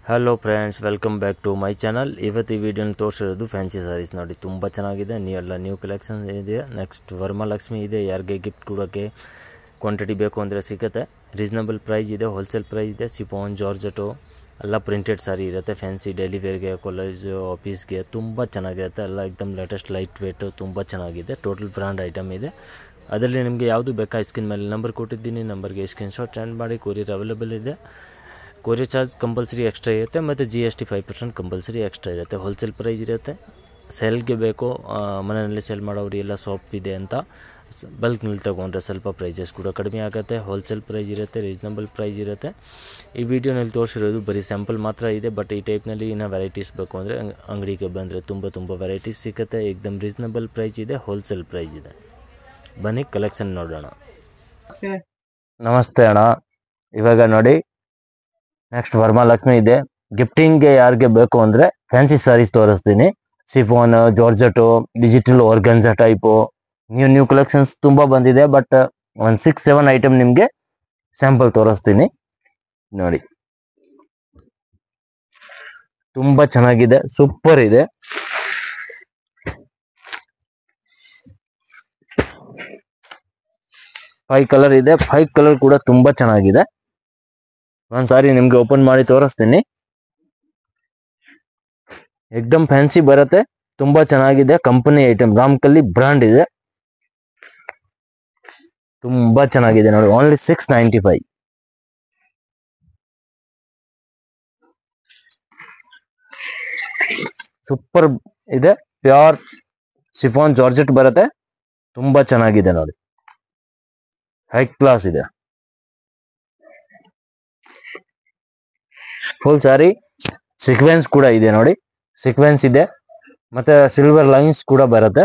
Hello friends, welcome back to my channel. ಇವತ್ತು ಈ ವಿಡಿಯೋನ ತೋರಿಸಿರೋದು ಫ್ಯಾನ್ಸಿ ಸಾರೀಸ್ ನೋಡಿ. ತುಂಬ ಚೆನ್ನಾಗಿದೆ. ನ್ಯೂ ಕಲೆಕ್ಷನ್ ಇದೆ. ನೆಕ್ಸ್ಟ್ ವರಮಹಾಲಕ್ಷ್ಮಿ ಇದೆ. ಯಾರಿಗೆ ಗಿಫ್ಟ್ ಕೊಡೋಕ್ಕೆ ಕ್ವಾಂಟಿಟಿ ಬೇಕು ಅಂದರೆ ಸಿಗುತ್ತೆ. ರೀಸನಬಲ್ ಪ್ರೈಸ್ ಇದೆ, ಹೋಲ್ಸೇಲ್ ಪ್ರೈಸ್ ಇದೆ. ಸಿಫಾನ್, ಜಾರ್ಜೆಟು ಎಲ್ಲ ಪ್ರಿಂಟೆಡ್ ಸಾರಿ ಇರುತ್ತೆ. ಫ್ಯಾನ್ಸಿ ಡೈಲಿ ವೇರ್ಗೆ, ಕಾಲೇಜು, ಆಫೀಸ್ಗೆ ತುಂಬ ಚೆನ್ನಾಗಿರುತ್ತೆ. ಎಲ್ಲ ಎಕ್ದಮ್ ಲೇಟೆಸ್ಟ್, ಲೈಟ್ ವೇಟು, ತುಂಬ ಚೆನ್ನಾಗಿದೆ. ಟೋಟಲ್ ಬ್ರ್ಯಾಂಡ್ ಐಟಮ್ ಇದೆ. ಅದರಲ್ಲಿ ನಿಮಗೆ ಯಾವುದು ಬೇಕಾ ಸ್ಕ್ರೀನ್ ಮೇಲೆ ನಂಬರ್ ಕೊಟ್ಟಿದ್ದೀನಿ. ನಂಬರ್ಗೆ ಸ್ಕ್ರೀನ್ಶಾಟ್ ಸೆಂಡ್ ಮಾಡಿ. ಕೊರಿಯರ್ ಅವೈಲೇಬಲ್ ಇದೆ. ಕೊರಿಯರ್ ಚಾರ್ಜ್ ಕಂಪಲ್ಸರಿ ಎಕ್ಸ್ಟ್ರಾ ಇರುತ್ತೆ, ಮತ್ತು GST 5% ಕಂಪಲ್ಸರಿ ಎಕ್ಸ್ಟ್ರಾ ಇರುತ್ತೆ. ಹೋಲ್ಸೇಲ್ ಪ್ರೈಸ್ ಇರುತ್ತೆ. ಸೆಲ್ಗೆ ಬೇಕು, ಮನೆಯಲ್ಲಿ ಸೆಲ್ ಮಾಡೋರು ಎಲ್ಲ ಶಾಪ್ ಇದೆ ಅಂತ ಬಲ್ಕ್ನಲ್ಲಿ ತೊಗೊಂಡ್ರೆ ಸ್ವಲ್ಪ ಪ್ರೈಸಸ್ ಕೂಡ ಕಡಿಮೆ ಆಗುತ್ತೆ. ಹೋಲ್ಸೇಲ್ ಪ್ರೈಸ್ ಇರುತ್ತೆ, ರೀಸನಬಲ್ ಪ್ರೈಸ್ ಇರುತ್ತೆ. ಈ ವಿಡಿಯೋನಲ್ಲಿ ತೋರಿಸಿರೋದು ಬರೀ ಸ್ಯಾಂಪಲ್ ಮಾತ್ರ ಇದೆ. ಬಟ್ ಈ ಟೈಪ್ನಲ್ಲಿ ಇನ್ನೂ ವೆರೈಟೀಸ್ ಬೇಕು ಅಂದರೆ ಅಂಗಡಿಗೆ ಬಂದರೆ ತುಂಬ ವೆರೈಟೀಸ್ ಸಿಗುತ್ತೆ. ಏಕ್ದಮ್ ರೀಸನಬಲ್ ಪ್ರೈಸ್ ಇದೆ, ಹೋಲ್ಸೇಲ್ ಪ್ರೈಸ್ ಇದೆ. ಬನ್ನಿ ಕಲೆಕ್ಷನ್ ನೋಡೋಣ. ನಮಸ್ತೆ ಅಣ್ಣ. ಇವಾಗ ನೋಡಿ, ನೆಕ್ಸ್ಟ್ ವರಮಹಾಲಕ್ಷ್ಮಿ ಇದೆ. ಗಿಫ್ಟಿಂಗ್ಗೆ ಯಾರಿಗೆ ಬೇಕು ಅಂದರೆ ಫ್ಯಾನ್ಸಿ ಸಾರೀಸ್ ತೋರಿಸ್ತೀನಿ. Chiffon, georgette, digital organza type new collections ತುಂಬ ಬಂದಿದೆ. ಬಟ್ ಒಂದು 6-7 ಐಟಮ್ ನಿಮಗೆ ಸ್ಯಾಂಪಲ್ ತೋರಿಸ್ತೀನಿ ನೋಡಿ. ತುಂಬ ಚೆನ್ನಾಗಿದೆ, ಸೂಪರ್ ಇದೆ. ಫೈವ್ ಕಲರ್ ಇದೆ. 5 ಕಲರ್ ಕೂಡ ತುಂಬ ಚೆನ್ನಾಗಿದೆ. ಒಂದು ಸಾರಿ ನಿಮ್ಗೆ ಓಪನ್ ಮಾಡಿ ತೋರಿಸ್ತೀನಿ. ಎಕ್ದಮ್ ಫ್ಯಾನ್ಸಿ ಬರುತ್ತೆ, ತುಂಬಾ ಚೆನ್ನಾಗಿದೆ. ಕಂಪನಿ ಐಟಮ್, ರಾಮ್ಕಲಿ ಬ್ರಾಂಡ್ ಇದೆ. ತುಂಬಾ ಚೆನ್ನಾಗಿದೆ ನೋಡಿ. ಓನ್ಲಿ 695. ಸೂಪರ್ ಇದೆ. ಪ್ಯೂರ್ ಶಿಫಾನ್ ಜಾರ್ಜೆಟ್ ಬರುತ್ತೆ. ತುಂಬಾ ಚೆನ್ನಾಗಿದೆ ನೋಡಿ. ಹೈ ಕ್ಲಾಸ್ ಇದೆ. ಫುಲ್ ಸಾರಿ ಸೀಕ್ವೆನ್ಸ್ ಕೂಡ ಇದೆ ನೋಡಿ. ಸೀಕ್ವೆನ್ಸ್ ಇದೆ, ಮತ್ತೆ ಸಿಲ್ವರ್ ಲೈನ್ಸ್ ಕೂಡ ಬರುತ್ತೆ.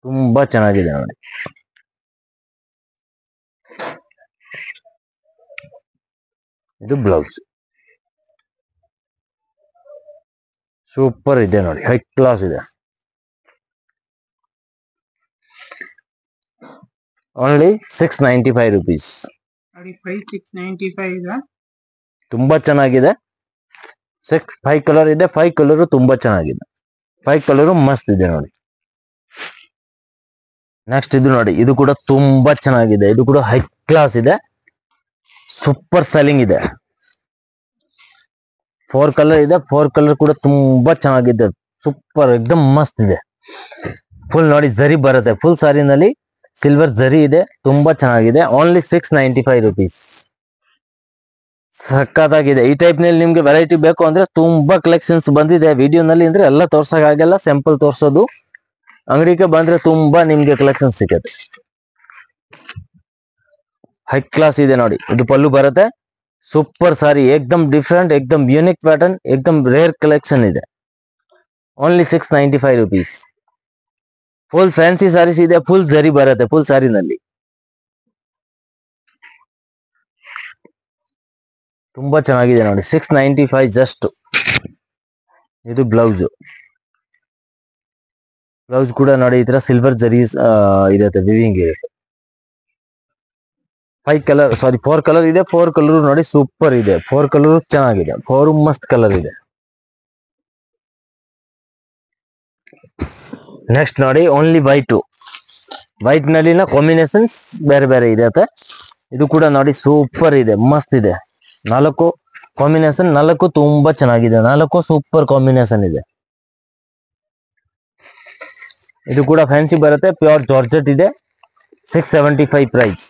ತುಂಬಾ ಚೆನ್ನಾಗಿದೆ ನೋಡಿ. ಇದು ಬ್ಲೌಸ್. ಸೂಪರ್ ಇದೆ ನೋಡಿ, ಹೈ ಕ್ಲಾಸ್ ಇದೆ. Only 695 rupees. 695. ತುಂಬಾ ಚೆನ್ನಾಗಿದೆ. 5 ಕಲರ್ ಇದೆ. 5 ಕಲರ್ ತುಂಬಾ ಚೆನ್ನಾಗಿದೆ. 5 ಕಲರ್ ಮಸ್ತ್ ಇದೆ ನೋಡಿ. ನೆಕ್ಸ್ಟ್ ಇದು ನೋಡಿ, ಇದು ಕೂಡ ತುಂಬಾ ಚೆನ್ನಾಗಿದೆ. ಇದು ಕೂಡ ಹೈ ಕ್ಲಾಸ್ ಇದೆ. ಸೂಪರ್ ಸೆಲ್ಲಿಂಗ್ ಇದೆ. 4 ಕಲರ್ ಇದೆ. 4 ಕಲರ್ ಕೂಡ ತುಂಬಾ ಚೆನ್ನಾಗಿದೆ. ಸೂಪರ್, ಎಕ್ದಮ್ ಮಸ್ತ್ ಇದೆ. ಫುಲ್ ನೋಡಿ ಜರಿ ಬರುತ್ತೆ. ಫುಲ್ ಸಾರಿನಲ್ಲಿ ಸಿಲ್ವರ್ ಜರಿ ಇದೆ. ತುಂಬಾ ಚೆನ್ನಾಗಿದೆ. Only 695 rupees. ಸಕ್ಕತ್ತಾಗಿದೆ. ಈ ಟೈಪ್ ನಲ್ಲಿ ನಿಮ್ಗೆ ವೆರೈಟಿ ಬೇಕು ಅಂದ್ರೆ ತುಂಬಾ ಕಲೆಕ್ಷನ್ಸ್ ಬಂದಿದೆ. ವಿಡಿಯೋನಲ್ಲಿ ಅಂದ್ರೆ ಎಲ್ಲ ತೋರ್ಸಕ್ಕಾಗಲ್ಲ, ಸ್ಯಾಂಪಲ್ ತೋರ್ಸೋದು. ಅಂಗಡಿಗೆ ಬಂದ್ರೆ ತುಂಬಾ ನಿಮ್ಗೆ ಕಲೆಕ್ಷನ್ ಸಿಗುತ್ತೆ. ಹೈ ಕ್ಲಾಸ್ ಇದೆ ನೋಡಿ. ಇದು ಪಲ್ಲು ಬರುತ್ತೆ. ಸೂಪರ್ ಸಾರಿ, ಏಕ್ದಮ್ ಡಿಫ್ರೆಂಟ್, ಏಕ್ದಮ್ ಯೂನಿಕ್ ಪ್ಯಾಟರ್ನ್, ಏಕ್ದಮ್ ರೇರ್ ಕಲೆಕ್ಷನ್ ಇದೆ. Only 695 rupees. Full fancy saris ಇದೆ. ಫುಲ್ ಜರಿ ಬರುತ್ತೆ ಫುಲ್ ಸಾರಿನಲ್ಲಿ. ತುಂಬಾ ಚೆನ್ನಾಗಿದೆ ನೋಡಿ. 695 ಜಸ್ಟ್. ಇದು ಬ್ಲೌಸ್. ಬ್ಲೌಸ್ ಕೂಡ ನೋಡಿ, ಈ ತರ ಸಿಲ್ವರ್ ಜರಿ ಇರುತ್ತೆ, ವಿವಿಂಗ್ ಇರುತ್ತೆ. 4 ಕಲರ್ ಇದೆ. 4 ಕಲರ್ ನೋಡಿ ಸೂಪರ್ ಇದೆ. 4 ಕಲರ್ ಚೆನ್ನಾಗಿದೆ. 4 ಮಸ್ತ್ ಕಲರ್ ಇದೆ. ನೆಕ್ಸ್ಟ್ ನೋಡಿ, ಓನ್ಲಿ ವೈಟ್ ನಲ್ಲಿನ ಕಾಂಬಿನೇಷನ್ಸ್ ಬೇರೆ ಇರುತ್ತೆ. ಇದು ಕೂಡ ನೋಡಿ ಸೂಪರ್ ಇದೆ, ಮಸ್ತ್ ಇದೆ. 4 ಕಾಂಬಿನೇಷನ್, 4 ತುಂಬಾ ಚೆನ್ನಾಗಿದೆ. 4 ಸೂಪರ್ ಕಾಂಬಿನೇಷನ್ ಇದೆ. ಇದು ಕೂಡ ಫ್ಯಾನ್ಸಿ ಬರುತ್ತೆ. ಪ್ಯೂರ್ ಜಾರ್ಜೆಟ್ ಇದೆ. 675 ಪ್ರೈಸ್.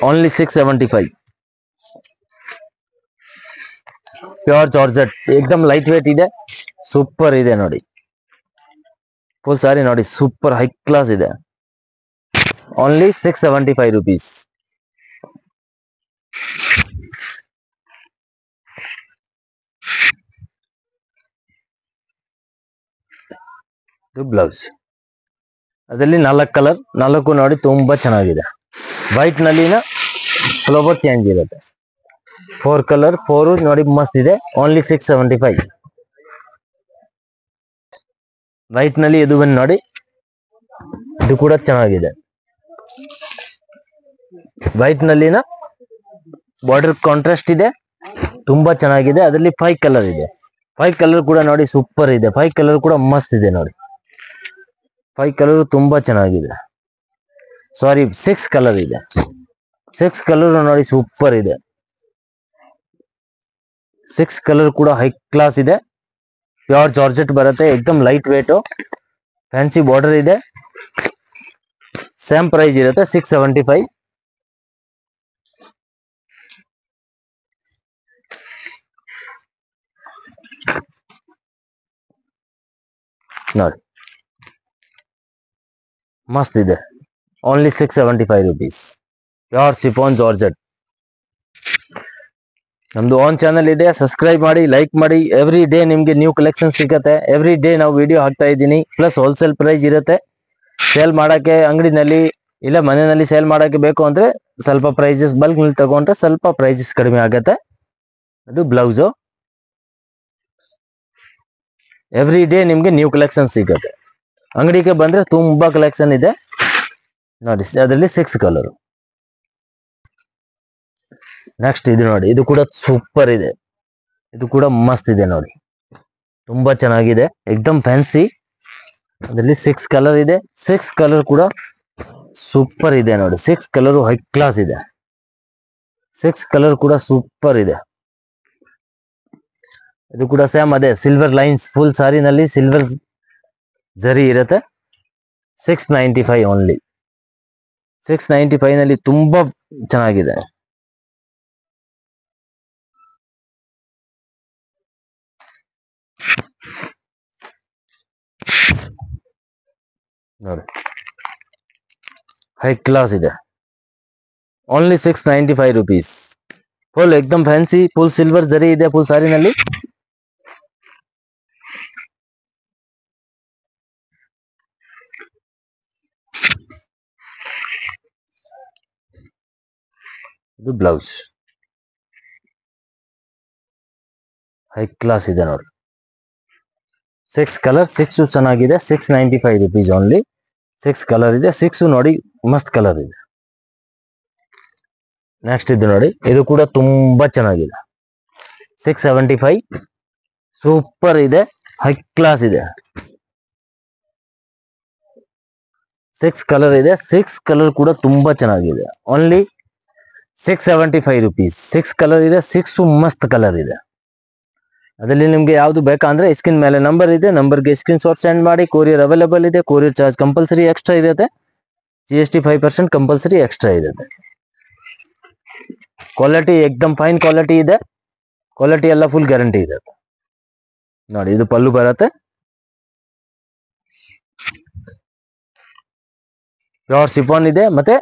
ಓನ್ಲಿ 675. ಪ್ಯೂರ್ ಜಾರ್ಜೆಟ್, ಏಕ್ದಮ್ ಲೈಟ್ ವೇಟ್ ಇದೆ. ಸೂಪರ್ ಇದೆ ನೋಡಿ. ಫುಲ್ ಸಾರಿ ನೋಡಿ, ಸೂಪರ್ ಹೈ ಕ್ಲಾಸ್ ಇದೆ. Only 675 rupees. ಇದು ಬ್ಲೌಸ್. ಅದರಲ್ಲಿ 4 ಕಲರ್, 4 ನೋಡಿ ತುಂಬಾ ಚೆನ್ನಾಗಿದೆ. ವೈಟ್ ನಲ್ಲಿನ ಫ್ಲವರ್ ಚೇಂಜ್ ಇರುತ್ತೆ. 4 ಕಲರ್, 4 ನೋಡಿ ಮಸ್ತ್ ಇದೆ. ಓನ್ಲಿ 675. ವೈಟ್ ನಲ್ಲಿ ಇದು ಬಂದು ನೋಡಿ, ಇದು ಕೂಡ ಚೆನ್ನಾಗಿದೆ. ವೈಟ್ ನಲ್ಲಿನ ಬಾರ್ಡರ್ ಕಾಂಟ್ರಾಸ್ಟ್ ಇದೆ, ತುಂಬಾ ಚೆನ್ನಾಗಿದೆ. ಅದರಲ್ಲಿ 5 ಕಲರ್ ಇದೆ. 5 ಕಲರ್ ಕೂಡ ನೋಡಿ ಸೂಪರ್ ಇದೆ. 5 ಕಲರ್ ಕೂಡ ಮಸ್ತ್ ಇದೆ ನೋಡಿ. 5 ಕಲರ್ ತುಂಬಾ ಚೆನ್ನಾಗಿದೆ. ಸಾರಿ 6 ಕಲರ್ ಇದೆ. 6 ಕಲರ್ ನೋಡಿ ಸೂಪರ್ ಇದೆ. 6 ಕಲರ್ ಕೂಡ ಹೈ ಕ್ಲಾಸ್ ಇದೆ. ಪ್ಯೂರ್ ಜಾರ್ಜೆಟ್ ಬರುತ್ತೆ, एकदम ಲೈಟ್ ವೇಟ್, ಫ್ಯಾನ್ಸಿ ಬಾರ್ಡರ್ ಇದೆ. ಸೇಮ್ ಪ್ರೈಸ್ ಇರುತ್ತೆ 675. ನೋಡಿ ಮಸ್ತ್ ಇದೆ. Only 675 rupees. Pure chiffon georgette. ನಮ್ದು ಓನ್ ಚಾನಲ್ ಇದೆ, ಸಬ್ಸ್ಕ್ರೈಬ್ ಮಾಡಿ, ಲೈಕ್ ಮಾಡಿ. ಎವ್ರಿ ಡೇ ನಿಮ್ಗೆ ನ್ಯೂ ಕಲೆಕ್ಷನ್ ಸಿಗುತ್ತೆ. ಎವ್ರಿ ಡೇ ನಾವು ವಿಡಿಯೋ ಹಾಕ್ತಾ ಇದ್ದೀನಿ. ಪ್ಲಸ್ ಹೋಲ್ಸೇಲ್ ಪ್ರೈಸ್ ಇರುತ್ತೆ. ಸೇಲ್ ಮಾಡಕ್ಕೆ ಅಂಗಡಿನಲ್ಲಿ ಇಲ್ಲ ಮನೆಯಲ್ಲಿ ಸೇಲ್ ಮಾಡಕ್ಕೆ ಬೇಕು ಅಂದ್ರೆ ಸ್ವಲ್ಪ ಪ್ರೈಸಸ್ ಬಲ್ಕ್ ನಲ್ಲಿ ತಗೊಂಡ್ರೆ ಸ್ವಲ್ಪ ಪ್ರೈಸಸ್ ಕಡಿಮೆ ಆಗುತ್ತೆ. ಅದು ಬ್ಲೌಸು. ಎವ್ರಿ ಡೇ ನಿಮ್ಗೆ ನ್ಯೂ ಕಲೆಕ್ಷನ್ ಸಿಗುತ್ತೆ. ಅಂಗಡಿಗೆ ಬಂದ್ರೆ ತುಂಬಾ ಕಲೆಕ್ಷನ್ ಇದೆ ನೋಡಿ. ಅದರಲ್ಲಿ 6 ಕಲರ್. ನೆಕ್ಸ್ಟ್ ಇದು ನೋಡಿ, ಇದು ಕೂಡ ಸೂಪರ್ ಇದೆ. ಇದು ಕೂಡ ಮಸ್ತ್ ಇದೆ ನೋಡಿ, ತುಂಬಾ ಚೆನ್ನಾಗಿದೆ, एकदम ಫ್ಯಾನ್ಸಿ. ಅದರಲ್ಲಿ 6 ಕಲರ್ ಇದೆ. 6 ಕಲರ್ ಕೂಡ ಸೂಪರ್ ಇದೆ ನೋಡಿ. 6 ಕಲರ್ ಹೈ ಕ್ಲಾಸ್ ಇದೆ. 6 ಕಲರ್ ಕೂಡ ಸೂಪರ್ ಇದೆ. ಇದು ಕೂಡ ಸೇಮ್ ಅದೇ ಸಿಲ್ವರ್ ಲೈನ್ಸ್, ಫುಲ್ ಸಾರಿನಲ್ಲಿ ಸಿಲ್ವರ್ ಜರಿ ಇರುತ್ತೆ. 695 ಓನ್ಲಿ. 695 ನಲ್ಲಿ ತುಂಬಾ ಚೆನ್ನಾಗಿದೆ ನೋಡಿ, ಹೈ ಕ್ಲಾಸ್ ಇದೆ. Only 695 rupees. ಫುಲ್ एकदम ಫ್ಯಾನ್ಸಿ, ಫುಲ್ ಸಿಲ್ವರ್ ಜರಿ ಇದೆ ಫುಲ್ ಸಾರಿನಲ್ಲಿ. ಇದು ಬ್ಲೌಸ್. ಹೈ ಕ್ಲಾಸ್ ಇದೆ ನೋಡಿ. 6 ಕಲರ್, 6 ಚೆನ್ನಾಗಿದೆ. 695 rupees ಓನ್ಲಿ. 6 ಕಲರ್ ಇದೆ. 6 ನೋಡಿ ಮಸ್ತ್ ಕಲರ್ ಇದೆ. ನೆಕ್ಸ್ಟ್ ಇದು ನೋಡಿ, ಇದು ಕೂಡ ತುಂಬಾ ಚೆನ್ನಾಗಿದೆ. 675 ಸೂಪರ್ ಇದೆ, ಹೈ ಕ್ಲಾಸ್ ಇದೆ. 6 ಕಲರ್ ಇದೆ. 6 ಕಲರ್ ಕೂಡ ತುಂಬಾ ಚೆನ್ನಾಗಿದೆ. Only 675 rupees. 6 ಕಲರ್ ಇದೆ. 6 ಮಸ್ತ್ ಕಲರ್ ಇದೆ. ಅದರಲ್ಲಿ ನಿಮ್ಗೆ ಯಾವ್ದು ಬೇಕಂದ್ರೆ ಸ್ಕ್ರೀನ್ ಮೇಲೆ ನಂಬರ್ ಇದೆ, ನಂಬರ್ಗೆ ಸ್ಕ್ರೀನ್ ಶಾಟ್ ಸೆಂಡ್ ಮಾಡಿ. ಕೊರಿಯರ್ ಅವೈಲೇಬಲ್ ಇದೆ. ಕೊರಿಯರ್ ಚಾರ್ಜ್ ಕಂಪಲ್ಸರಿ ಎಕ್ಸ್ಟ್ರಾ ಇರುತ್ತೆ. GST 5% ಕಂಪಲ್ಸರಿ ಎಕ್ಸ್ಟ್ರಾ ಇರುತ್ತೆ. ಕ್ವಾಲಿಟಿ एकदम ಫೈನ್ ಕ್ವಾಲಿಟಿ ಇದೆ. ಕ್ವಾಲಿಟಿ ಎಲ್ಲ ಫುಲ್ ಗ್ಯಾರಂಟಿ ಇದೆ ನೋಡಿ. ಇದು ಪಲ್ಲು ಬರುತ್ತೆ, ಪ್ಯೂರ್ ಸಿಫಾನ್ ಇದೆ. ಮತ್ತೆ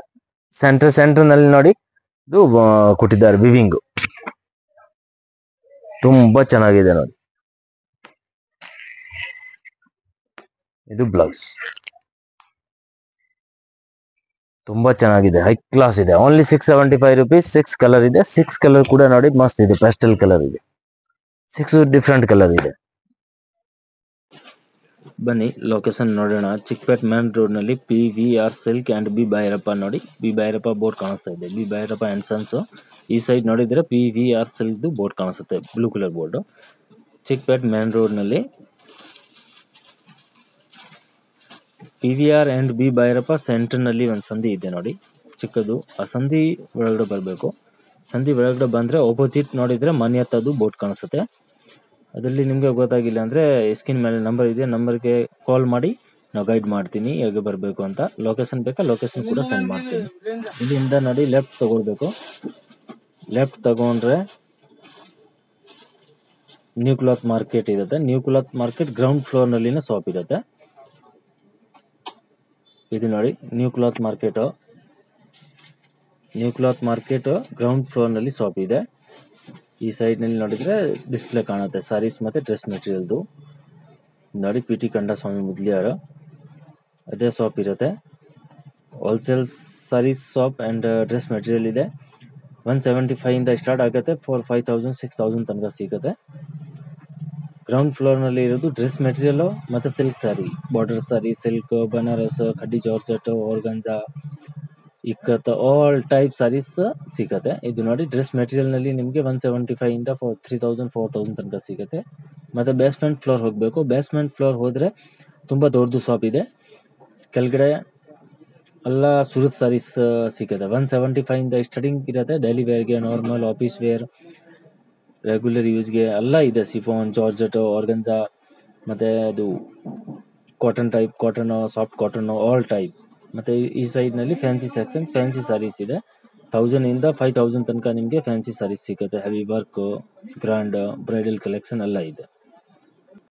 ಸೆಂಟರ್ ನಲ್ಲಿ ನೋಡಿ ಇದು ಕೊಟ್ಟಿದ್ದಾರೆ ವಿವಿಂಗ್, ತುಂಬಾ ಚೆನ್ನಾಗಿದೆ ನೋಡಿ. ಇದು ಬ್ಲೌಸ್, ತುಂಬಾ ಚೆನ್ನಾಗಿದೆ, ಹೈ ಕ್ಲಾಸ್ ಇದೆ. Only 675 rupees. 6 ಕಲರ್ ಇದೆ. 6 ಕಲರ್ ಕೂಡ ನೋಡಿ ಮಸ್ತ್ ಇದೆ. ಪೆಸ್ಟಲ್ ಕಲರ್ ಇದೆ. 6 ಡಿಫ್ರೆಂಟ್ ಕಲರ್ ಇದೆ. ಬನ್ನಿ ಲೊಕೇಶನ್ ನೋಡೋಣ. ಚಿಕ್ಕಪೇಟ್ ಮೇನ್ ರೋಡ್ ನಲ್ಲಿ PVR silk and B Bhyrappa ನೋಡಿ. ಬಿ ಭೈರಪ್ಪ ಬೋರ್ಡ್ ಕಾಣಿಸ್ತಾ ಇದೆ. B Bhyrappa and sons. ಈ ಸೈಡ್ ನೋಡಿದ್ರೆ PVR ಸಿಲ್ಕ್ ಬೋರ್ಡ್ ಕಾಣಿಸುತ್ತೆ, blue colour board. Chickpet main road ನಲ್ಲಿ PVR and B Bhyrappa centre ನಲ್ಲಿ ಒಂದು ಸಂಧಿ ಇದೆ ನೋಡಿ, ಚಿಕ್ಕದು. ಆ ಸಂಧಿ ಒಳಗಡೆ ಬರಬೇಕು. ಸಂಧಿ ಒಳಗಡೆ ಬಂದ್ರೆ ಆಪೋಸಿಟ್ ನೋಡಿದ್ರೆ ಮನೆ ಹತ್ತದು ಬೋರ್ಡ್ ಕಾಣಿಸುತ್ತೆ. ಅದರಲ್ಲಿ ನಿಮ್ಗೆ ಗೊತ್ತಾಗಿಲ್ಲ ಅಂದ್ರೆ ಸ್ಕ್ರೀನ್ ಮೇಲೆ ನಂಬರ್ ಇದೆ, ನಂಬರ್ಗೆ ಕಾಲ್ ಮಾಡಿ ನಾವು ಗೈಡ್ ಮಾಡ್ತೀನಿ ಹೇಗೆ ಬರಬೇಕು ಅಂತ. ಲೊಕೇಶನ್ ಬೇಕಾ ಲೊಕೇಶನ್ ಕೂಡ ಸೆಂಡ್ ಮಾಡ್ತೀನಿ. ಇಲ್ಲಿಂದ ನೋಡಿ ಲೆಫ್ಟ್ ತಗೊಳ್ಬೇಕು. ಲೆಫ್ಟ್ ತಗೊಂಡ್ರೆ ನ್ಯೂ ಕ್ಲಾತ್ ಮಾರ್ಕೆಟ್ ಇರುತ್ತೆ. New cloth market ground floor ನಲ್ಲಿನ ಶಾಪ್ ಇರುತ್ತೆ. ಇದು ನೋಡಿ new cloth market. New cloth market ground floor ನಲ್ಲಿ ಶಾಪ್ ಇದೆ. ಈ ಸೈಡ್ ನಲ್ಲಿ ನೋಡಿದ್ರೆ ಡಿಸ್ಪ್ಲೇ ಕಾಣುತ್ತೆ ಸಾರೀಸ್ ಮತ್ತೆ ಡ್ರೆಸ್ ಮೆಟೀರಿಯಲ್ದು ನೋಡಿ. PT ಕಂಡಸ್ವಾಮಿ ಮುದ್ಲಿಯಾರ ಅದೇ ಶಾಪ್ ಇರುತ್ತೆ. Wholesale saris shop and dress material ಇದೆ. 175 ಇಂದ ಸ್ಟಾರ್ಟ್ ಆಗುತ್ತೆ. 5000 6000 ತನಕ ಸಿಗುತ್ತೆ. ಗ್ರೌಂಡ್ ಫ್ಲೋರ್ ನಲ್ಲಿ ಇರೋದು ಡ್ರೆಸ್ ಮೆಟೀರಿಯಲ್ ಮತ್ತೆ silk sari, border sari, silk, Banaras, Khaddi georgette, organza, ಇಕ್ಕತ್ತ ಆಲ್ ಟೈಪ್ ಸಾರೀಸ್ ಸಿಗುತ್ತೆ. ಇದು ನೋಡಿ ಡ್ರೆಸ್ ಮೆಟೀರಿಯಲ್ನಲ್ಲಿ ನಿಮಗೆ 175 ಇಂದ 3000 4000 ತನಕ ಸಿಗುತ್ತೆ. ಮತ್ತು ಬೇಸ್ಮೆಂಟ್ ಫ್ಲೋರ್ ಹೋಗಬೇಕು. ಬೇಸ್ಮೆಂಟ್ ಫ್ಲೋರ್ ಹೋದರೆ ತುಂಬ ದೊಡ್ಡದು ಶಾಪ್ ಇದೆ. ಕೆಳಗಡೆ ಎಲ್ಲ ಸೂರತ್ ಸಾರೀಸ್ ಸಿಗುತ್ತೆ. 175 ಇಂದ ಸ್ಟಾರ್ಟಿಂಗ್ ಇರುತ್ತೆ. ಡೈಲಿ ವೇರ್ಗೆ, ನಾರ್ಮಲ್, ಆಫೀಸ್ ವೇರ್, ರೆಗ್ಯುಲರ್ ಯೂಸ್ಗೆ ಎಲ್ಲ ಇದೆ. ಸಿಫಾನ್, ಜಾರ್ಜೆಟ್, ಆರ್ಗನ್ಜಾ, ಮತ್ತು ಅದು cotton type, cotton, soft cotton, all type. ಮತ್ತು ಈ ಸೈಡ್ನಲ್ಲಿ ಫ್ಯಾನ್ಸಿ ಸೆಕ್ಷನ್, ಫ್ಯಾನ್ಸಿ ಸಾರೀಸ್ ಇದೆ. 1000 ಇಂದ 5000 ತನಕ ನಿಮಗೆ ಫ್ಯಾನ್ಸಿ ಸಾರೀಸ್ ಸಿಗುತ್ತೆ. Heavy work, grand, bridal collection ಎಲ್ಲ ಇದೆ.